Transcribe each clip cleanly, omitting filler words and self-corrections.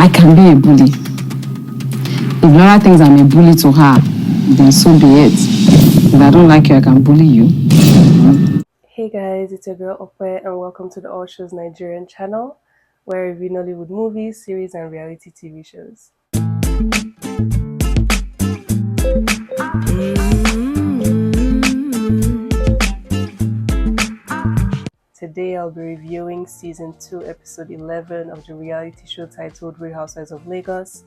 I can be a bully. If Laura thinks I'm a bully to her, then so be it. If I don't like you, I can bully you. Hey guys, it's your girl Ope and welcome to the All Shows Nigerian channel, where I review Nollywood movies, series and reality TV shows. Today I'll be reviewing Season 2, Episode 11 of the reality show titled Real Housewives of Lagos.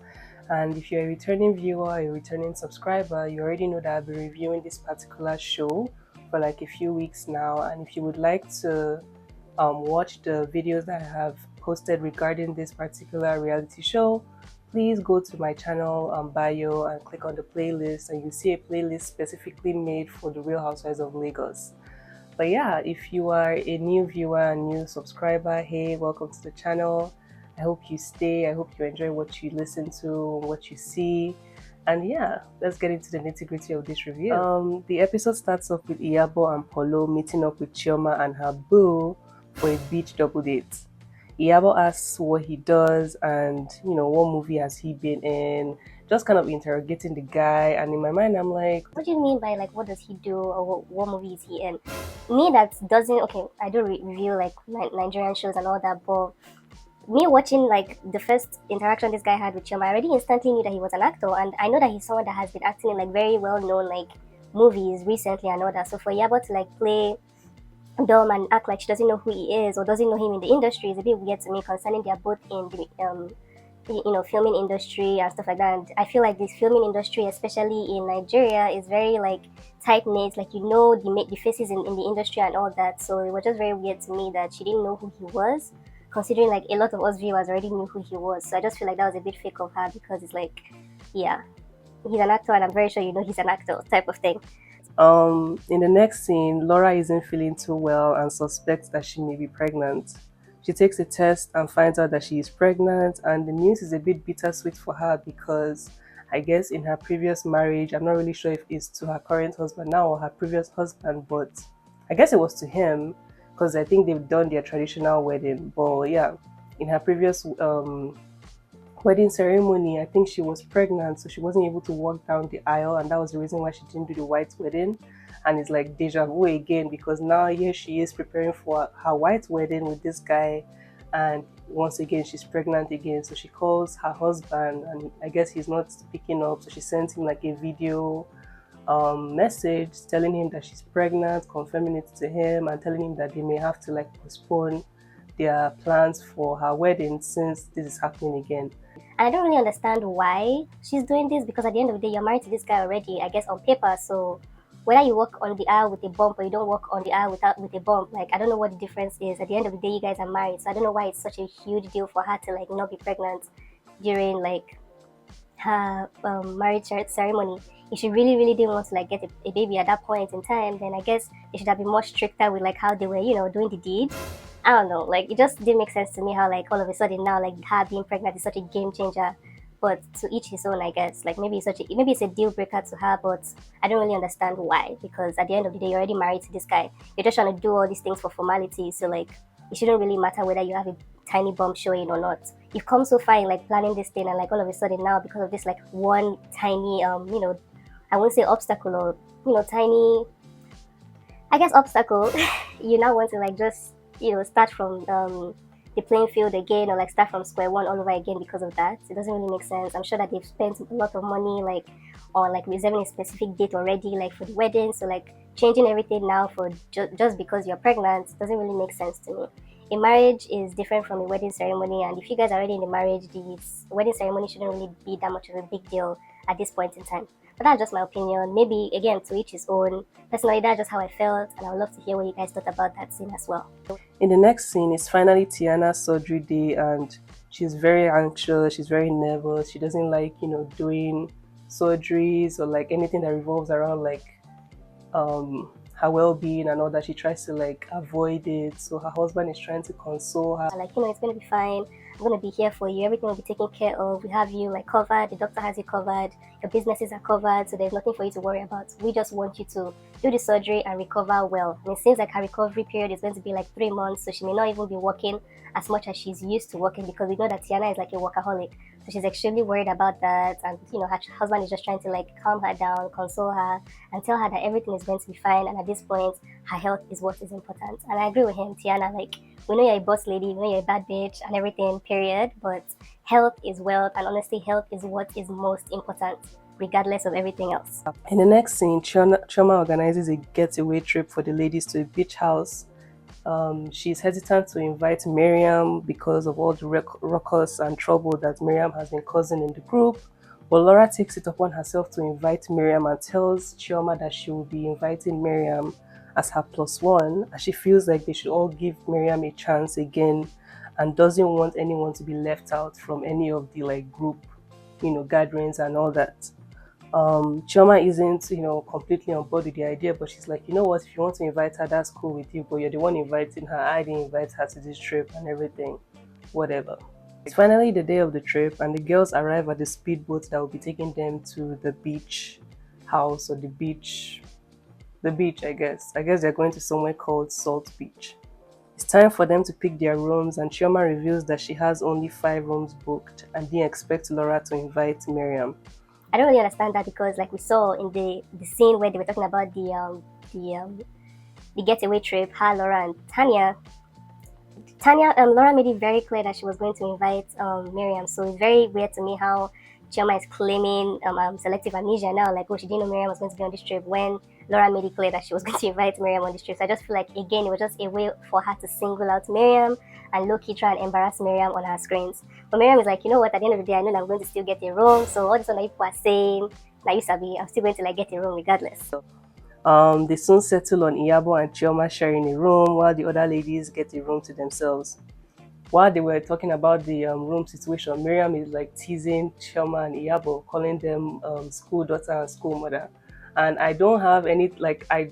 And if you're a returning viewer, a returning subscriber, you already know that I'll be reviewing this particular show for like a few weeks now. And if you would like to watch the videos that I have posted regarding this particular reality show, please go to my channel bio and click on the playlist, and you'll see a playlist specifically made for the Real Housewives of Lagos. But yeah, if you are a new viewer and new subscriber, hey, welcome to the channel. I hope you stay. I hope you enjoy what you listen to, what you see. And yeah, let's get into the nitty-gritty of this review. The episode starts off with IYABO and Polo meeting up with Chioma and her boo for a beach double date. IYABO asks what he does and, you know, what movie has he been in, just kind of interrogating the guy. And in my mind, I'm like, what do you mean by like what does he do or what movie is he in? Me, that doesn't, okay, I don't review like Nigerian shows and all that, but me watching like the first interaction this guy had with Chioma, I already instantly knew that he was an actor, and I know that he's someone that has been acting in like very well-known like movies recently and all that. So for IYABO to like play dumb and act like she doesn't know who he is or doesn't know him in the industry is a bit weird to me, concerning they're both in the filming industry and stuff like that. And I feel like this filming industry, especially in Nigeria, is very like tight knit, like, you know, the faces in the industry and all that. So it was just very weird to me that she didn't know who he was, considering like a lot of us viewers already knew who he was. So I just feel like that was a bit fake of her, because it's like, yeah, he's an actor and I'm very sure you know he's an actor type of thing. In the next scene, Laura isn't feeling too well and suspects that she may be pregnant. She takes a test and finds out that she is pregnant, and the news is a bit bittersweet for her because I guess in her previous marriage, I'm not really sure if it's to her current husband now or her previous husband, but I guess it was to him because I think they've done their traditional wedding. But yeah, in her previous wedding ceremony, I think she was pregnant, so she wasn't able to walk down the aisle, and that was the reason why she didn't do the white wedding. And it's like deja vu again, because now here she is preparing for her white wedding with this guy, and once again she's pregnant again. So she calls her husband and I guess he's not picking up, so she sends him like a video message telling him that she's pregnant, confirming it to him and telling him that they may have to like postpone their plans for her wedding since this is happening again. I don't really understand why she's doing this, because at the end of the day, you're married to this guy already, I guess, on paper. So whether you walk on the aisle with a bump or you don't walk on the aisle with a bump, like, I don't know what the difference is. At the end of the day, you guys are married. So I don't know why it's such a huge deal for her to like not be pregnant during like her marriage ceremony. If she really didn't want to like get a baby at that point in time, then I guess they should have been more stricter with like how they were, you know, doing the deed. I don't know, like, it just didn't make sense to me how like all of a sudden now like her being pregnant is such a game changer. But to each his own, I guess. Like, maybe it's a deal breaker to her, but I don't really understand why, because at the end of the day, you're already married to this guy. You're just trying to do all these things for formality, so like it shouldn't really matter whether you have a tiny bump showing or not. You've come so far in like planning this thing, and like all of a sudden now, because of this like one tiny you know, I won't say obstacle, or, you know, tiny, I guess, obstacle, you now want to like just, you know, start from the playing field again, or like start from square one all over again because of that. It doesn't really make sense. I'm sure that they've spent a lot of money like on like reserving a specific date already, like for the wedding. So like changing everything now for just because you're pregnant doesn't really make sense to me. A marriage is different from a wedding ceremony, and if you guys are already in the marriage, the wedding ceremony shouldn't really be that much of a big deal at this point in time. But that's just my opinion. Maybe, again, to each his own. Personally, that's just how I felt, and I would love to hear what you guys thought about that scene as well. In the next scene, it's finally Tiana's surgery day, and she's very anxious, she's very nervous. She doesn't like, you know, doing surgeries or like anything that revolves around like her well-being and all that. She tries to like avoid it. So her husband is trying to console her. Like, you know, it's going to be fine. I'm going to be here for you. Everything will be taken care of. We have you like covered. The doctor has you covered. Your businesses are covered. So there's nothing for you to worry about. We just want you to do the surgery and recover well. And it seems like her recovery period is going to be like 3 months. So she may not even be working as much as she's used to working, because we know that Tiana is like a workaholic. So she's extremely worried about that. And, her husband is just trying to like calm her down, console her, and tell her that everything is going to be fine. And at this point, her health is what is important. And I agree with him, Tiana. Like, we know you're a boss lady, we know you're a bad bitch and everything, period. But health is wealth, and honestly, health is what is most important, regardless of everything else. In the next scene, Chioma organizes a getaway trip for the ladies to a beach house. She's hesitant to invite Miriam because of all the ruckus and trouble that Miriam has been causing in the group. But Laura takes it upon herself to invite Miriam and tells Chioma that she will be inviting Miriam as her +1, as she feels like they should all give Miriam a chance again and doesn't want anyone to be left out from any of the like group, gatherings and all that. Chioma isn't, completely on board with the idea, but she's like, you know what, if you want to invite her, that's cool with you, but you're the one inviting her. I didn't invite her to this trip and everything, whatever. It's finally the day of the trip, and the girls arrive at the speedboat that will be taking them to the beach house, or the beach, I guess. I guess they're going to somewhere called Salt Beach. It's time for them to pick their rooms, and Chioma reveals that she has only 5 rooms booked and didn't expect Laura to invite Miriam. I don't really understand that, because like we saw in the scene where they were talking about the getaway trip, her, Laura, and Tanya, Laura made it very clear that she was going to invite Miriam. So it's very weird to me how Chioma is claiming selective amnesia now, like, oh, she didn't know Miriam was going to be on this trip, when Laura made it clear that she was going to invite Miriam on this trip. So I just feel like, again, it was just a way for her to single out Miriam and low-key try and embarrass Miriam on her screens. But Miriam is like, you know what, at the end of the day, I know that I'm going to still get a room. So all this one that people are saying, now you sabi, I'm still going to like get a room regardless. They soon settle on IYABO and Chioma sharing a room, while the other ladies get a room to themselves. While they were talking about the room situation, Miriam is like teasing Chioma and IYABO, calling them school daughter and school mother. And I don't have any, like, I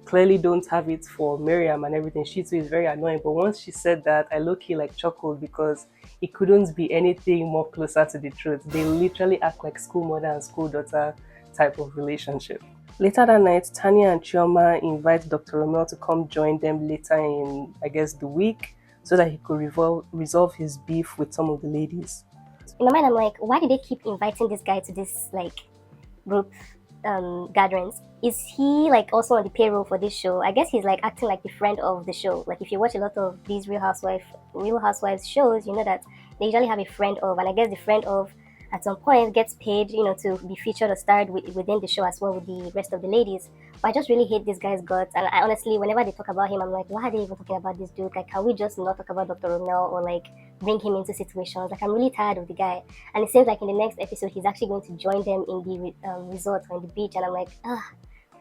clearly don't have it for Miriam and everything. She too is very annoying. But once she said that, I low-key like chuckled, because it couldn't be anything more closer to the truth. They literally act like school mother and school daughter type of relationship. Later that night, Tanya and Chioma invite Dr. Romel to come join them later in, I guess, the week, so that he could resolve his beef with some of the ladies. In my mind, I'm like, why did they keep inviting this guy to this like group gatherings? Is he like also on the payroll for this show? I guess he's like acting like the friend of the show. Like, if you watch a lot of these Real Housewives shows, you know that they usually have a friend of, and I guess the friend of at some point gets paid, to be featured or starred within the show as well with the rest of the ladies. But I just really hate this guy's guts, and I honestly, whenever they talk about him, I'm like, why are they even talking about this dude? Like, can we just not talk about Dr. Romel, or like bring him into situations? Like, I'm really tired of the guy. And it seems like in the next episode, he's actually going to join them in the resort or in the beach, and I'm like,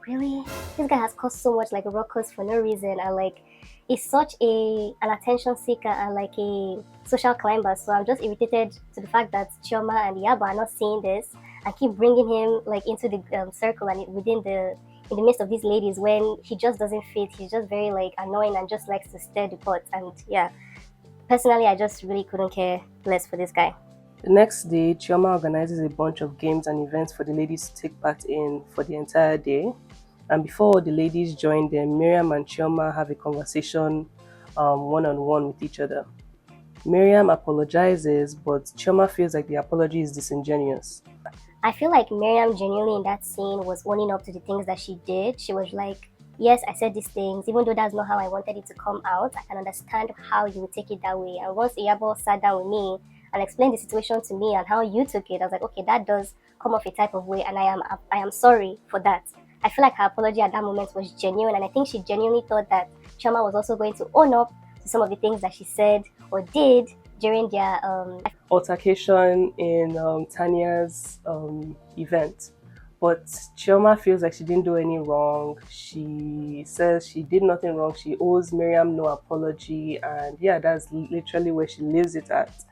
really? This guy has caused so much like ruckus for no reason, and like, he's such an attention seeker and like a social climber. So I'm just irritated to the fact that Chioma and IYABO are not seeing this and keep bringing him like into the circle and in the midst of these ladies, when he just doesn't fit. He's just very like annoying and just likes to stir the pot. And yeah, personally, I just really couldn't care less for this guy. The next day, Chioma organizes a bunch of games and events for the ladies to take part in for the entire day. And before the ladies join them, Miriam and Chioma have a conversation one-on-one with each other. Miriam apologizes, but Chioma feels like the apology is disingenuous. I feel like Miriam genuinely in that scene was owning up to the things that she did. She was like, yes, I said these things, even though that's not how I wanted it to come out. I can understand how you would take it that way. And once IYABO sat down with me and explained the situation to me and how you took it, I was like, okay, that does come off a type of way, and I am sorry for that. I feel like her apology at that moment was genuine, and I think she genuinely thought that Chioma was also going to own up to some of the things that she said or did during their altercation in Tanya's event. But Chioma feels like she didn't do any wrong. She says she did nothing wrong. She owes Miriam no apology, and yeah, that's literally where she leaves it at.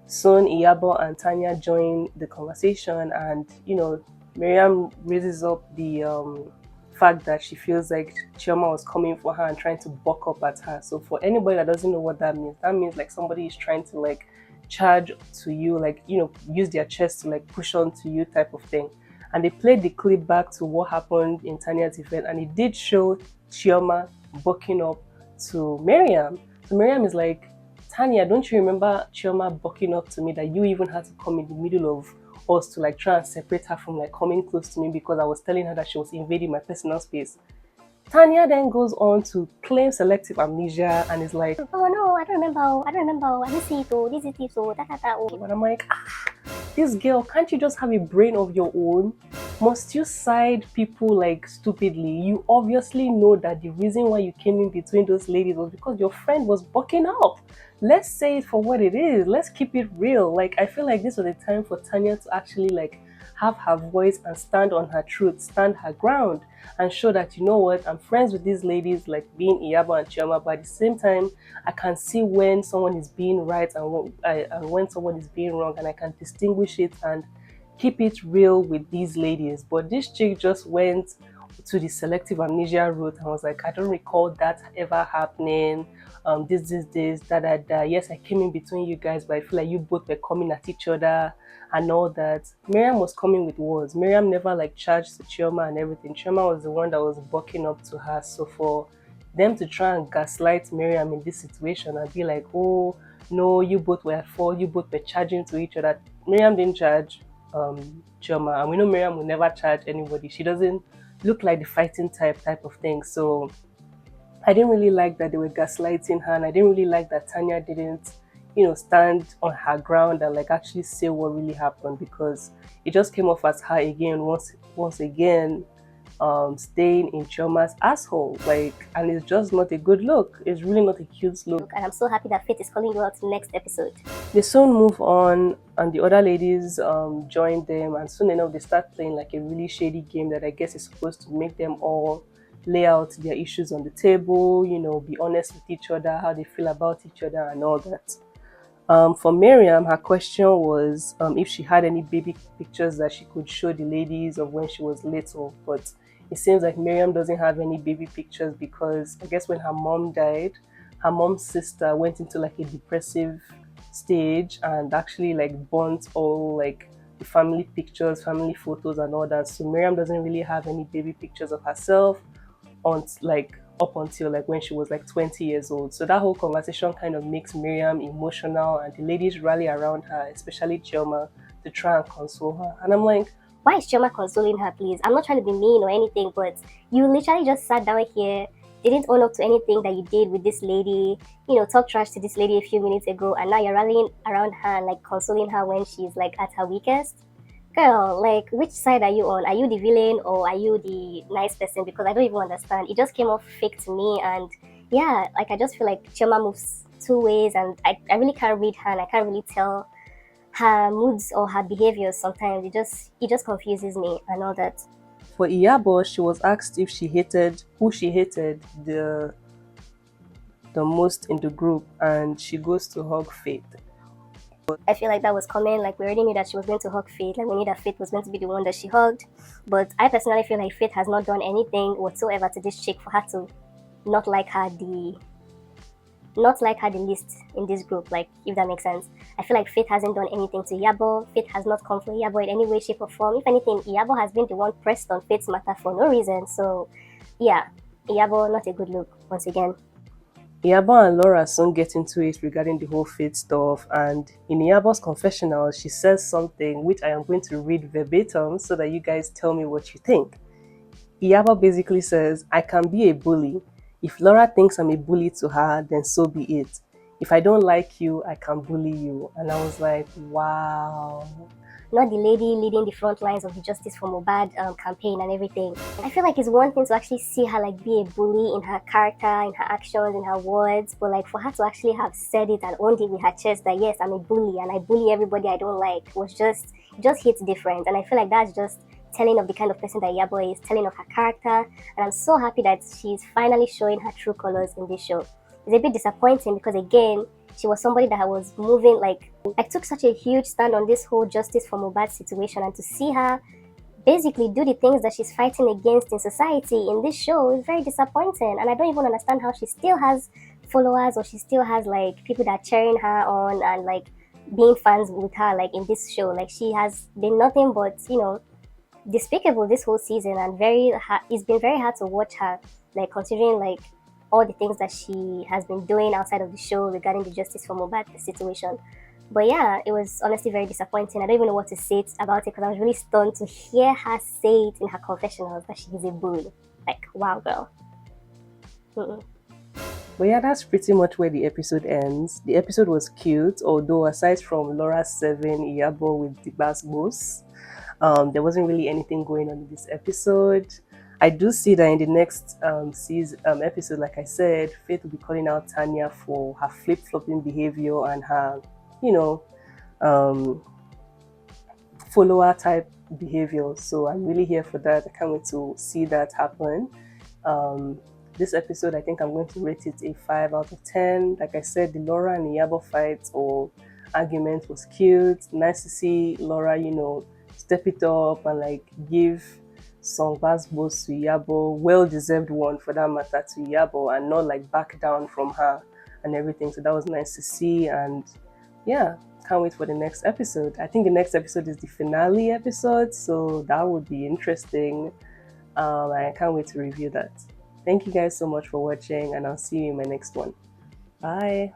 Soon, IYABO and Tanya join the conversation, and Miriam raises up the fact that she feels like Chioma was coming for her and trying to buck up at her. So for anybody that doesn't know what that means like somebody is trying to like charge to you, like, you know, use their chest to like push on to you type of thing. And they played the clip back to what happened in Tanya's event, and it did show Chioma bucking up to Miriam. So Miriam is like, Tanya, don't you remember Chioma bucking up to me, that you even had to come in the middle of us to like try and separate her from like coming close to me because I was telling her that she was invading my personal space? Tanya then goes on to claim selective amnesia and is like, oh no, I don't remember, I didn't see it, oh, this is it, oh, oh. And I'm like, this girl, can't you just have a brain of your own? Must you side people like stupidly? You obviously know that the reason why you came in between those ladies was because your friend was bucking up. Let's say it for what it is. Let's keep it real. Like, I feel like this was a time for Tanya to actually like have her voice and stand on her truth, stand her ground, and show that, you know what, I'm friends with these ladies, like being IYABO and Chioma, but at the same time, I can see when someone is being right and when someone is being wrong, and I can distinguish it and keep it real with these ladies. But this chick just went to the selective amnesia route and was like, I don't recall that ever happening. This, da. Yes, I came in between you guys, but I feel like you both were coming at each other and all that. Miriam was coming with words. Miriam never like charged to Chioma and everything. Chioma was the one that was bucking up to her. So for them to try and gaslight Miriam in this situation and be like, oh no, you both were at fault, you both were charging to each other. Miriam didn't charge Chioma, and we know Miriam will never charge anybody. She doesn't look like the fighting type of thing. So I didn't really like that they were gaslighting her, and I didn't really like that Tanya didn't, you know, stand on her ground and like actually say what really happened, because it just came off as her again once again staying in Chioma's asshole, like, and it's just not a good look. It's really not a cute look. And I'm so happy that Faith is calling you out next episode. They soon move on, and the other ladies join them, and soon enough they start playing like a really shady game that I guess is supposed to make them all lay out their issues on the table, you know, be honest with each other, how they feel about each other and all that. For Miriam, her question was if she had any baby pictures that she could show the ladies of when she was little, but it seems like Miriam doesn't have any baby pictures because I guess when her mom died, her mom's sister went into like a depressive stage and actually like burnt all like the family pictures, family photos and all that. So Miriam doesn't really have any baby pictures of herself on like up until like when she was like 20 years old. So that whole conversation kind of makes Miriam emotional, and the ladies rally around her, especially Chioma, to try and console her. And I'm like, why is Chioma consoling her, please? I'm not trying to be mean or anything, but you literally just sat down here, didn't own up to anything that you did with this lady, you know, talk trash to this lady a few minutes ago, and now you're rallying around her and like consoling her when she's like at her weakest. Girl, like, which side are you on? Are you the villain or are you the nice person? Because I don't even understand. It just came off fake to me, and yeah, like I just feel like Chioma moves two ways, and I really can't read her, and I can't really tell her moods or her behaviors sometimes. It just confuses me and all that. For IYABO, she was asked if she hated who she hated the most in the group, and she goes to hug Faith. I feel like that was coming. Like, we already knew that she was going to hug Faith. Like, we knew that Faith was going to be the one that she hugged. But I personally feel like Faith has not done anything whatsoever to this chick for her to not like her the least in this group, like, if that makes sense. I feel like Faith hasn't done anything to IYABO. Faith has not come for IYABO in any way, shape, or form. If anything, IYABO has been the one pressed on Faith's matter for no reason. So, yeah, IYABO, not a good look, once again. IYABO and Laura soon get into it regarding the whole Faith stuff, and in IYABO's confessional, she says something which I am going to read verbatim so that you guys tell me what you think. IYABO basically says, I can be a bully. If Laura thinks I'm a bully to her, then so be it. If I don't like you, I can bully you. And I was like, wow. Not the lady leading the front lines of the Justice for Mohbad campaign and everything. I feel like it's one thing to actually see her like be a bully in her character, in her actions, in her words, but like for her to actually have said it and owned it with her chest that yes, I'm a bully and I bully everybody I don't like, was just hits different. And I feel like that's just telling of the kind of person that IYABO is, telling of her character, and I'm so happy that she's finally showing her true colors in this show. It's a bit disappointing because again, she was somebody that was moving like took such a huge stand on this whole Justice for Mohbad situation, and to see her basically do the things that she's fighting against in society in this show is very disappointing. And I don't even understand how she still has followers, or she still has like people that are cheering her on and like being fans with her, like in this show. Like she has been nothing but, despicable this whole season, and it's been very hard to watch her, like considering like all the things that she has been doing outside of the show regarding the justice for Mohbad situation. But yeah, it was honestly very disappointing. I don't even know what to say about it because I was really stunned to hear her say it in her confessionals that she is a bully. Like, wow, girl. Mm-mm. But yeah, that's pretty much where the episode ends. The episode was cute, although aside from Laura's 7 IYABO with the bass boss, there wasn't really anything going on in this episode. I do see that in the next episode, like I said, Faith will be calling out Tanya for her flip-flopping behavior and her, follower type behavior. So I'm really here for that. I can't wait to see that happen. This episode, I think I'm going to rate it a 5 out of 10. Like I said, the Laura and IYABO fight or argument was cute. Nice to see Laura, step it up and like give some bass boss to IYABO, well-deserved one for that matter to IYABO, and not like back down from her and everything. So that was nice to see, and yeah, can't wait for the next episode. I think the next episode is the finale episode, so that would be interesting. I can't wait to review that. Thank you guys so much for watching, and I'll see you in my next one. Bye.